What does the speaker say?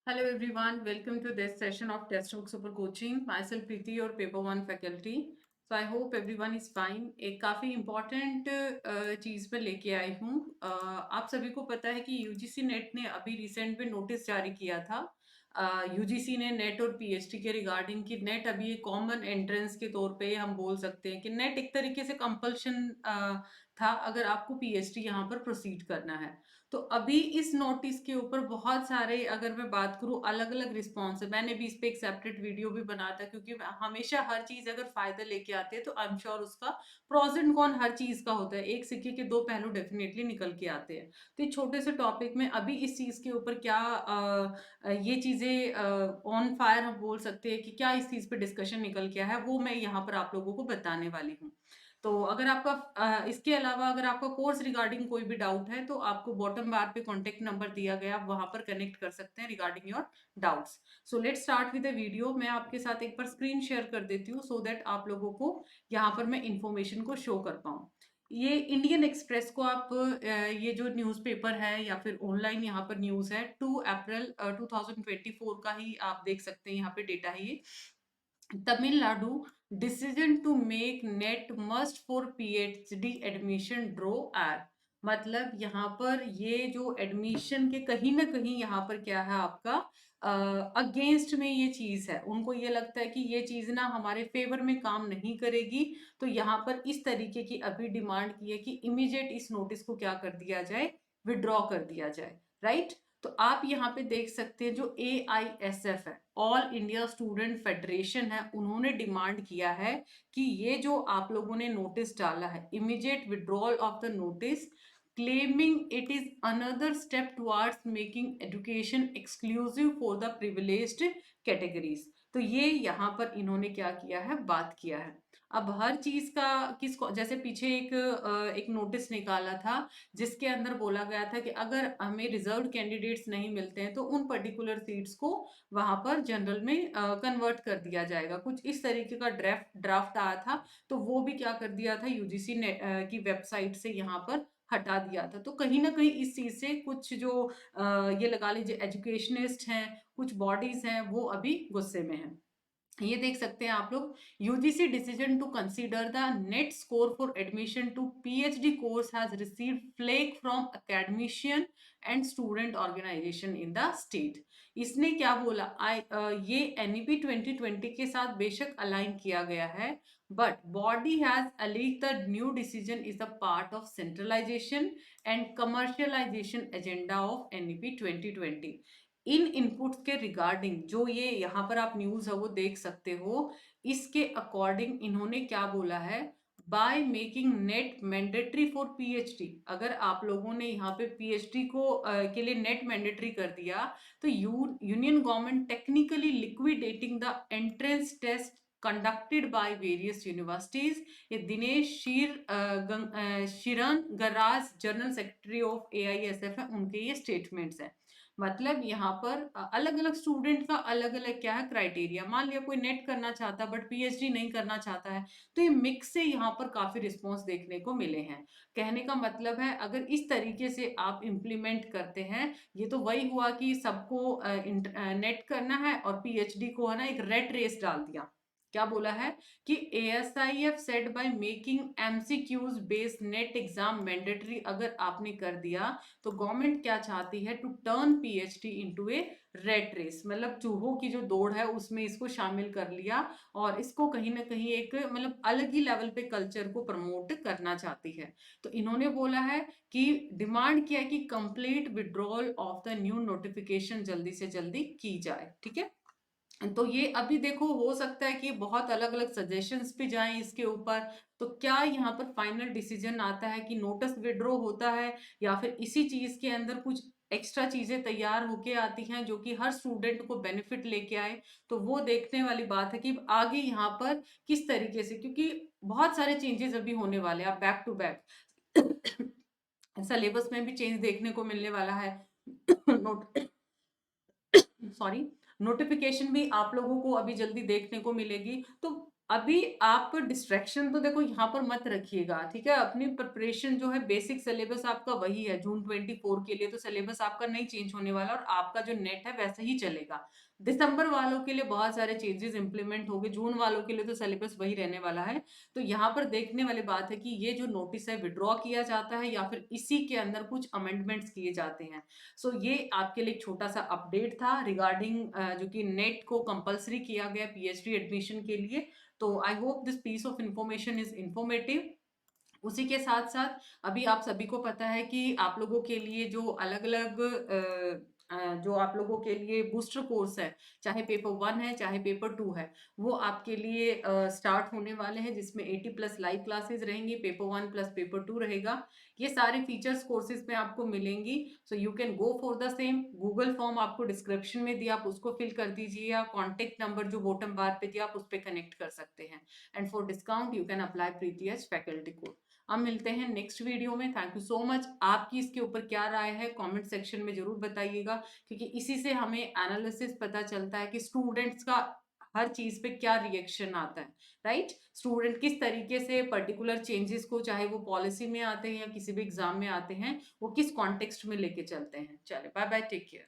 Hello everyone, welcome to this session of Textbook Super Coaching. Myself Preeti, your Paper 1 faculty. So I hope everyone is fine. एक काफ़ी important चीज़ पर लेके आई हूँ। आप सभी को पता है कि यूजीसी नेट ने अभी रिसेंट में नोटिस जारी किया था। यूजीसी ने नेट और पीएचडी के रिगार्डिंग कि नेट अभी एक कॉमन एंट्रेंस के तौर पे हम बोल सकते हैं कि नेट एक तरीके से कंपल्शन था अगर आपको पीएचडी यहाँ पर प्रोसीड करना है। तो अभी इस नोटिस के ऊपर बहुत सारे, अगर मैं बात करूँ, अलग अलग रिस्पॉन्स है। मैंने भी इस पे एक सेपरेट वीडियो भी बनाया था, क्योंकि हमेशा हर चीज अगर फायदा लेके आती है तो आई एम श्योर उसका प्रोज एंड कॉन हर चीज का होता है। एक सिक्के के दो पहलू डेफिनेटली निकल के आते हैं। तो इस छोटे से टॉपिक में अभी इस चीज के ऊपर क्या ये चीजें ऑन फायर हम बोल सकते हैं कि क्या इस चीज पे डिस्कशन निकल के आया है, वो मैं यहाँ पर आप लोगों को बताने वाली हूँ। तो अगर आपका इसके अलावा अगर आपका कोर्स रिगार्डिंग कोई भी डाउट है तो आपको बॉटम बार पे कॉन्टेक्ट नंबर दिया गया, आप वहां पर कनेक्ट कर सकते हैं regarding your doubts. So let start with the video. मैं आपके साथ एक बार स्क्रीन शेयर कर देती हूँ सो दैट आप लोगों को यहाँ पर मैं इंफॉर्मेशन को शो कर पाऊँ। ये इंडियन एक्सप्रेस को आप ये जो न्यूज़पेपर है या फिर ऑनलाइन यहाँ पर न्यूज़ है, 2 अप्रैल 2024 का ही आप देख सकते हैं। यहाँ पे डेटा है ये। Tamil Nadu decision to make NET must for PhD admission draw are. मतलब यहाँ पर ये जो एडमिशन के कहीं ना कहीं यहाँ पर क्या है आपका अगेंस्ट में ये चीज है। उनको ये लगता है कि ये चीज ना हमारे फेवर में काम नहीं करेगी। तो यहाँ पर इस तरीके की अभी डिमांड की है कि इमीडिएट इस नोटिस को क्या कर दिया जाए, विड्रॉ कर दिया जाए। राइट। तो आप यहाँ पे देख सकते हैं जो AISF है, ऑल इंडिया स्टूडेंट फेडरेशन है, उन्होंने डिमांड किया है कि ये जो आप लोगों ने नोटिस डाला है, immediate withdrawal of the notice, claiming it is another step towards making education exclusive for the privileged categories. तो ये यहाँ पर इन्होंने क्या किया है, बात किया है। अब हर चीज का किसको, जैसे पीछे एक नोटिस निकाला था जिसके अंदर बोला गया था कि अगर हमें रिजर्व कैंडिडेट्स नहीं मिलते हैं तो उन पर्टिकुलर सीट्स को वहां पर जनरल में कन्वर्ट कर दिया जाएगा। कुछ इस तरीके का ड्राफ्ट आया था। तो वो भी क्या कर दिया था, यूजीसी ने की वेबसाइट से यहाँ पर हटा दिया था। तो कहीं ना कहीं इस चीज से कुछ जो ये लगा लीजिए एजुकेशनिस्ट हैं, कुछ बॉडीज हैं, वो अभी गुस्से में हैं। ये देख सकते हैं आप लोग, UGC decision to consider the NET score for admission to PhD course has received flak from academician and student organization in the state. इसने क्या बोला, ये एनईपी 2020 के साथ बेशक अलाइन किया गया है, but body has Alyque the new decision is a part of centralization and commercialisation agenda of NEP 2020। In inputs के रिगार्डिंग जो ये यहाँ पर आप न्यूज है वो देख सकते हो, इसके अकॉर्डिंग इन्होंने क्या बोला है, by making net mandatory for PhD. अगर आप लोगों ने यहाँ पे पीएचडी को के लिए नेट मैंडेटरी कर दिया तो union government technically liquidating the entrance test conducted by various universities. ये Dinesh Shiran Garaj, general secretary of AISF है, उनके ये स्टेटमेंट्स हैं। मतलब यहाँ पर अलग अलग स्टूडेंट का अलग अलग क्या है क्राइटेरिया। मान लिया कोई नेट करना चाहता है बट पीएचडी नहीं करना चाहता है, तो ये मिक्स से यहाँ पर काफी रिस्पॉन्स देखने को मिले हैं। कहने का मतलब है अगर इस तरीके से आप इम्प्लीमेंट करते हैं, ये तो वही हुआ कि सबको नेट करना है और पीएचडी को है ना एक रेट रेस डाल दिया। क्या बोला है कि ASIF said by making MCQs based NET exam mandatory अगर आपने कर दिया तो गवर्नमेंट क्या चाहती है, to turn PhD into a rat race. मतलब चूहों की जो दौड़ है उसमें इसको शामिल कर लिया और इसको कहीं ना कहीं एक मतलब अलग ही लेवल पे कल्चर को प्रमोट करना चाहती है। तो इन्होंने बोला है कि डिमांड किया है कि complete withdrawal of the new notification जल्दी से जल्दी की जाए। ठीक है। तो ये अभी देखो, हो सकता है कि बहुत अलग अलग सजेशंस भी जाएं इसके ऊपर। तो क्या यहाँ पर फाइनल डिसीजन आता है कि नोटिस विड्रॉ होता है या फिर इसी चीज के अंदर कुछ एक्स्ट्रा चीजें तैयार होके आती हैं जो कि हर स्टूडेंट को बेनिफिट लेके आए। तो वो देखने वाली बात है कि आगे यहाँ पर किस तरीके से, क्योंकि बहुत सारे चेंजेस अभी होने वाले हैं। आप बैक टू बैक सिलेबस में भी चेंज देखने को मिलने वाला है। नोट सॉरी, नोटिफिकेशन भी आप लोगों को अभी जल्दी देखने को मिलेगी। तो अभी आप डिस्ट्रैक्शन तो देखो यहाँ पर मत रखिएगा, ठीक है? अपनी प्रिपरेशन जो है, बेसिक सिलेबस आपका वही है जून 24 के लिए, तो सिलेबस आपका नहीं चेंज होने वाला और आपका जो नेट है वैसे ही चलेगा। दिसंबर वालों के लिए बहुत सारे चेंजेस इंप्लीमेंट होंगे, जून वालों के लिए तो सिलेबस वही रहने वाला है। तो यहाँ पर देखने वाली बात है कि ये जो नोटिस है विड्रॉ किया जाता है या फिर इसी के अंदर कुछ अमेंडमेंट्स किए जाते हैं। सो ये आपके लिए एक छोटा सा अपडेट था रिगार्डिंग जो कि नेट को कंपलसरी किया गया पीएचडी एडमिशन के लिए। तो I hope this piece of information is informative. उसी के साथ साथ अभी आप सभी को पता है कि आप लोगों के लिए जो अलग अलग जो आप लोगों के लिए बूस्टर कोर्स है, चाहे पेपर 1 है चाहे पेपर 2 है, वो आपके लिए स्टार्ट होने वाले हैं, जिसमें 80 प्लस लाइव क्लासेस रहेंगी, पेपर 1 प्लस पेपर 2 रहेगा। ये सारे फीचर्स कोर्सेज में आपको मिलेंगी। So you can go for the same. Google form आपको डिस्क्रिप्शन में दिया, आप उसको फिल कर दीजिए, या कॉन्टेक्ट नंबर जो बॉटम बार पे दिया आप उस पर कनेक्ट कर सकते हैं। And for discount you can apply Preeti as faculty code. हम मिलते हैं नेक्स्ट वीडियो में। Thank you so much. आपकी इसके ऊपर क्या राय है कमेंट सेक्शन में जरूर बताइएगा, क्योंकि इसी से हमें एनालिसिस पता चलता है कि स्टूडेंट्स का हर चीज पे क्या रिएक्शन आता है। राइट, स्टूडेंट किस तरीके से पर्टिकुलर चेंजेस को, चाहे वो पॉलिसी में आते हैं या किसी भी एग्जाम में आते हैं, वो किस कॉन्टेक्स्ट में लेके चलते हैं। चले, बाय बाय, टेक केयर।